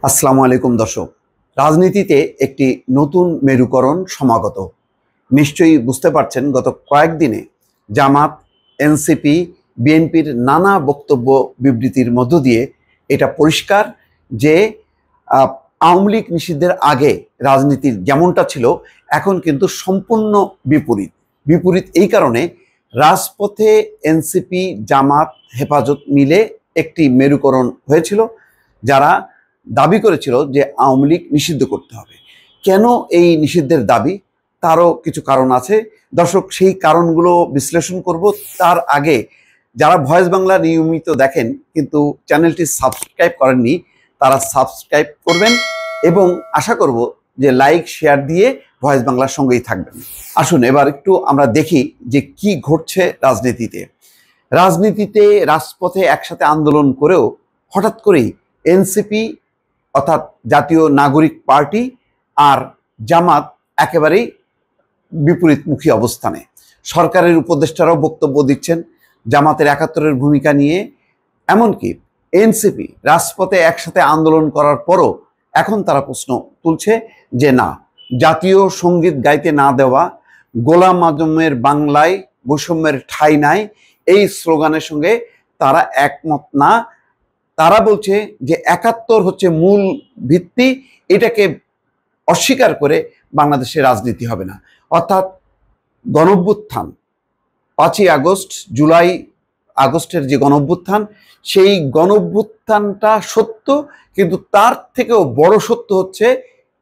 আসসালামু আলাইকুম দর্শক। রাজনীতিতে একটি নতুন মেরুকরণ সমাগত। নিশ্চয়ই বুঝতে পারছেন গত কয়েকদিনে জামাত, এনসিপি, বিএনপির নানা বক্তব্য বিবৃতির মধ্য দিয়ে এটা পরিষ্কার যে আওয়ামী লীগ নিষিদ্ধের আগে রাজনীতির যেমনটা ছিল এখন কিন্তু সম্পূর্ণ বিপরীত। বিপরীত এই কারণে রাজপথে এনসিপি, জামাত, হেফাজত মিলে একটি মেরুকরণ হয়েছিল, যারা দাবি করেছিল যে আওয়ামী লীগ নিষিদ্ধ করতে হবে। কেন এই নিষিদ্ধের দাবি? তারও কিছু কারণ আছে দর্শক, সেই কারণগুলো বিশ্লেষণ করব। তার আগে যারা ভয়েস বাংলা নিয়মিত দেখেন কিন্তু চ্যানেলটি সাবস্ক্রাইব করেননি, তারা সাবস্ক্রাইব করবেন এবং আশা করব যে লাইক শেয়ার দিয়ে ভয়েস বাংলার সঙ্গেই থাকবেন। আসুন এবার একটু আমরা দেখি যে কি ঘটছে রাজনীতিতে। রাজপথে একসাথে আন্দোলন করেও হঠাৎ করেই এনসিপি অর্থাৎ জাতীয় নাগরিক পার্টি আর জামাত একেবারেই বিপরীতমুখী অবস্থানে। সরকারের উপদেষ্টারাও বক্তব্য দিচ্ছেন জামাতের ৭১-এর ভূমিকা নিয়ে। এমনকি এনসিপি রাজপথে একসাথে আন্দোলন করার পরও এখন তারা প্রশ্ন তুলছে যে না, জাতীয় সঙ্গীত গাইতে না দেওয়া, গোলাম আজমের বাংলায় বৈষম্যের ঠাঁই নাই, এই স্লোগানের সঙ্গে তারা একমত না। তারা বলছে যে ৭১ হচ্ছে মূল ভিত্তি, এটাকে অস্বীকার করে বাংলাদেশের রাজনীতি হবে না। অর্থাৎ গণঅভ্যুত্থান ৫ই আগস্ট, জুলাই আগস্টের যে গণঅভ্যুত্থান, সেই গণঅভ্যুত্থানটা সত্য, কিন্তু তার থেকেও বড় সত্য হচ্ছে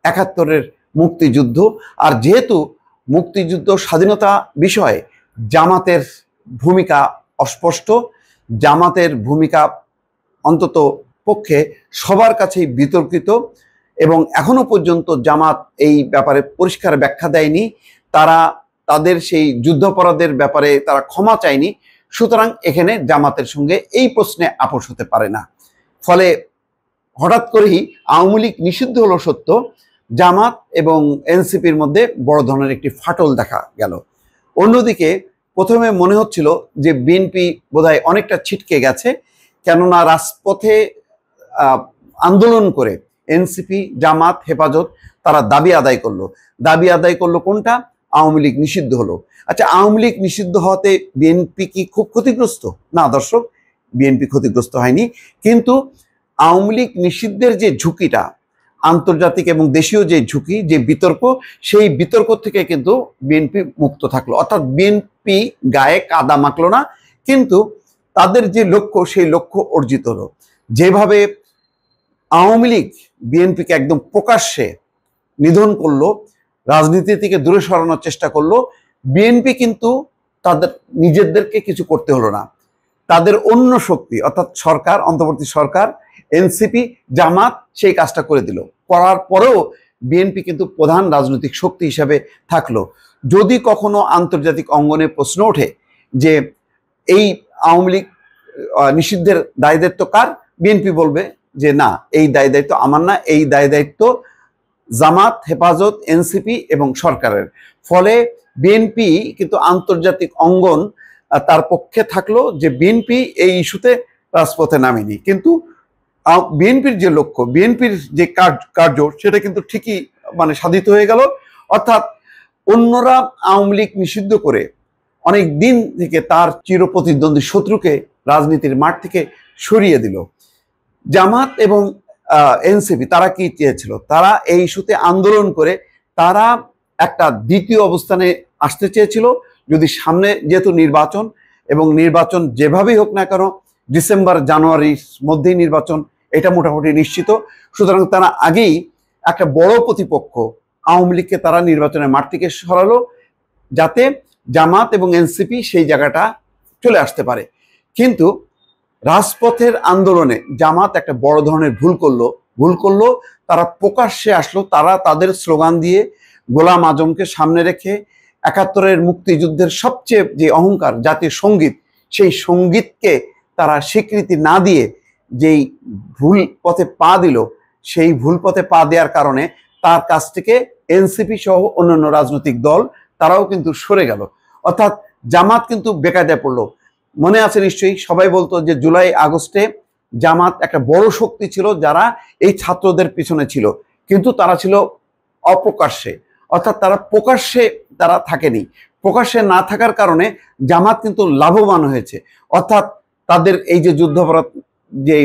৭১-এর মুক্তিযুদ্ধ। আর যেহেতু মুক্তিযুদ্ধ স্বাধীনতা বিষয়ে জামাতের ভূমিকা অস্পষ্ট, জামাতের ভূমিকা অন্তত পক্ষে সবার কাছেই বিতর্কিত এবং এখনো পর্যন্ত জামাত এই ব্যাপারে পরিষ্কার ব্যাখ্যা দেয়নি। তারা তাদের সেই যুদ্ধাপরাধের ব্যাপারে তারা ক্ষমা চায়নি। সুতরাং এখানে জামাতের সঙ্গে এই প্রশ্নে আপোষ হতে পারে না। ফলে হঠাৎ করেই আওয়ামী লীগ নিষিদ্ধ হলো সত্য, জামাত এবং এনসিপির মধ্যে বড় ধরনের একটি ফাটল দেখা গেল। অন্যদিকে প্রথমে মনে হচ্ছিল যে বিএনপি বোধহয় অনেকটা ছিটকে গেছে, কেননা রাজপথে আন্দোলন করে এনসিপি, জামাত, হেফাজত তারা দাবি আদায় করলো কোনটা? আওয়ামী লীগ নিষিদ্ধ হলো। আচ্ছা, আওয়ামী লীগ নিষিদ্ধ হওয়াতে বিএনপি কি খুব ক্ষতিগ্রস্ত? না দর্শক, বিএনপি ক্ষতিগ্রস্ত হয়নি, কিন্তু আওয়ামী লীগ নিষিদ্ধের যে ঝুঁকিটা, আন্তর্জাতিক এবং দেশীয় যে ঝুঁকি, যে বিতর্ক, সেই বিতর্ক থেকে কিন্তু বিএনপি মুক্ত থাকলো। অর্থাৎ বিএনপি গায়ে কাদা মাখলো না, কিন্তু তাদের যে লক্ষ্য সেই লক্ষ্য অর্জিত হলো। যেভাবে আওয়ামী লীগ বিএনপিকে একদম প্রকাশ্যে নিধন করলো, রাজনীতি থেকে দূরে সরানোর চেষ্টা করলো, বিএনপি কিন্তু তাদের নিজেদেরকে কিছু করতে হলো না। তাদের অন্য শক্তি অর্থাৎ সরকার, অন্তর্বর্তী সরকার, এনসিপি, জামাত সেই কাজটা করে দিল। করার পরেও বিএনপি কিন্তু প্রধান রাজনৈতিক শক্তি হিসাবে থাকলো। যদি কখনো আন্তর্জাতিক অঙ্গনে প্রশ্ন ওঠে যে এই আওয়ামী লীগ নিষিদ্ধের দায় দায়িত্ব কার, বিএনপি বলবে যে না, এই দায় দায়িত্ব আমার না, এই দায় দায়িত্ব জামাত, হেফাজত, এনসিপি এবং সরকারের। ফলে বিএনপি কিন্তু আন্তর্জাতিক অঙ্গন তার পক্ষে থাকলো যে বিএনপি এই ইস্যুতে রাজপথে নামেনি। কিন্তু বিএনপির যে লক্ষ্য, বিএনপির যে কার্য, সেটা কিন্তু ঠিকই সাধিত হয়ে গেল। অর্থাৎ অন্যরা আওয়ামী লীগ নিষিদ্ধ করে অনেক দিন থেকে তার চিরপ্রতিদ্বন্দ্বী শত্রুকে রাজনীতির মাঠ থেকে সরিয়ে দিল। জামাত এবং এনসিপি তারা কি চেয়েছিল? তারা এই ইস্যুতে আন্দোলন করে তারা একটা দ্বিতীয় অবস্থানে আসতে চেয়েছিল। যদি সামনে যেহেতু নির্বাচন, এবং নির্বাচন যেভাবেই হোক না কেন ডিসেম্বর জানুয়ারির মধ্যেই নির্বাচন, এটা মোটামুটি নিশ্চিত। সুতরাং তারা আগেই একটা বড় প্রতিপক্ষ আওয়ামী লীগকে তারা নির্বাচনের মাঠ থেকে সরালো, যাতে জামাত এবং এনসিপি সেই জায়গাটা চলে আসতে পারে। কিন্তু রাজপথের আন্দোলনে জামাত একটা বড় ধরনের ভুল করলো। তারা প্রকাশ্যে আসলো, তারা তাদের স্লোগান দিয়ে গোলাম আজমকে সামনে রেখে ৭১-এর মুক্তিযুদ্ধের সবচেয়ে যে অহংকার জাতীয় সঙ্গীত, সেই সঙ্গীতকে তারা স্বীকৃতি না দিয়ে যেই ভুল পথে পা দিল, সেই ভুল পথে পা দেওয়ার কারণে তার কাছ থেকে এনসিপি সহ অন্যান্য রাজনৈতিক দল তারাও কিন্তু সরে গেল। অর্থাৎ জামাত কিন্তু বেকায়দায় পড়লো। মনে আছে নিশ্চয়ই, সবাই বলতো যে জুলাই আগস্টে জামাত একটা বড় শক্তি ছিল যারা এই ছাত্রদের পিছনে ছিল, কিন্তু তারা ছিল অপ্রকাশ্যে, অর্থাৎ তারা প্রকাশ্যে তারা থাকেনি। প্রকাশ্যে না থাকার কারণে জামাত কিন্তু লাভবান হয়েছে। অর্থাৎ তাদের এই যে যুদ্ধাপরাধ যে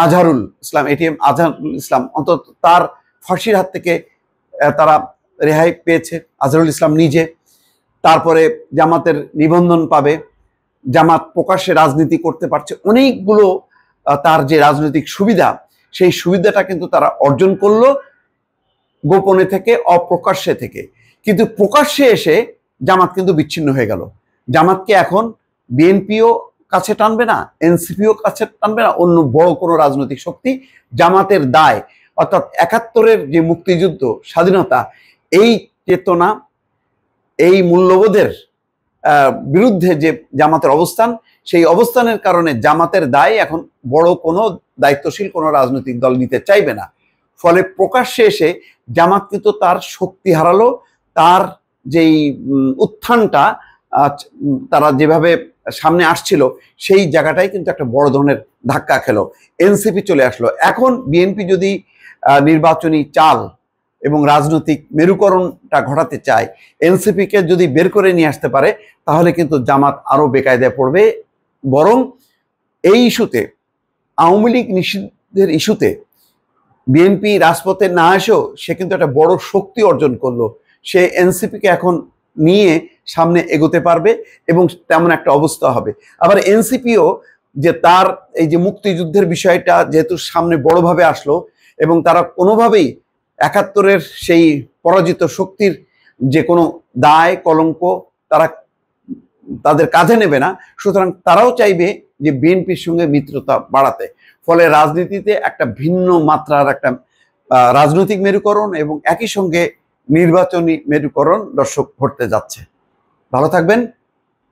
আজহারুল ইসলাম, এটিএম আজহারুল ইসলাম, অন্তত তার ফাঁসির হাত থেকে তারা রেহাই পেয়েছে, আজহারুল ইসলাম নিজে। তারপরে জামাতের নিবন্ধন পাবে, জামাত প্রকাশ্যে রাজনীতি করতে পারছে, অনেকগুলো তার যে রাজনৈতিক সুবিধা, সেই সুবিধাটা কিন্তু তারা অর্জন করলো গোপনে থেকে, অপ্রকাশ্যে থেকে। কিন্তু প্রকাশ্যে এসে জামাত কিন্তু বিচ্ছিন্ন হয়ে গেল। জামাতকে এখন বিএনপিও কাছে টানবে না, এনসিপিও কাছে টানবে না, অন্য বড় কোনো রাজনৈতিক শক্তি। জামাতের দায়, অর্থাৎ ৭১-এর যে মুক্তিযুদ্ধ, স্বাধীনতা, এই চেতনা, এই মূল্যবোধের বিরুদ্ধে যে জামাতের অবস্থান, সেই অবস্থানের কারণে জামাতের দায় এখন বড় কোনো দায়িত্বশীল কোনো রাজনৈতিক দল নিতে চাইবে না। ফলে প্রকাশ্যে এসে জামাত কিন্তু তার শক্তি হারালো, তার যেই উত্থানটা তারা যেভাবে সামনে আসছিল সেই জায়গাটাই কিন্তু একটা বড় ধরনের ধাক্কা খেলো। এনসিপি চলে আসলো। এখন বিএনপি যদি নির্বাচনী চাল এবং রাজনৈতিক মেরুকরণটা ঘটাতে চায়, এনসিপিকে যদি বের করে নিয়ে আসতে পারে, তাহলে কিন্তু জামাত আরো বেকায়দায় পড়বে। বরং এই ইস্যুতে, আওয়ামী লীগ নিষিদ্ধের ইস্যুতে বিএনপি রাজপথে না এসেও সে কিন্তু একটা বড় শক্তি অর্জন করলো। সে এনসিপিকে এখন নিয়ে সামনে এগোতে পারবে এবং তেমন একটা অবস্থা হবে। আবার এনসিপিও যে তার এই যে মুক্তিযুদ্ধের বিষয়টা যেহেতু সামনে বড়ভাবে আসলো, এবং তারা কোনোভাবেই ৭১-এর সেই পরাজিত শক্তির যে কোনো দায় কলঙ্ক তারা তাদের কাঁধে নেবে না, সুতরাং তারাও চাইবে যে বিএনপির সঙ্গে মিত্রতা বাড়াতে। ফলে রাজনীতিতে একটা ভিন্ন মাত্রার একটা রাজনৈতিক মেরুকরণ এবং একই সঙ্গে নির্বাচনী মেরুকরণ দর্শক ঘটতে যাচ্ছে। ভালো থাকবেন।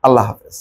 আল্লাহ হাফেজ।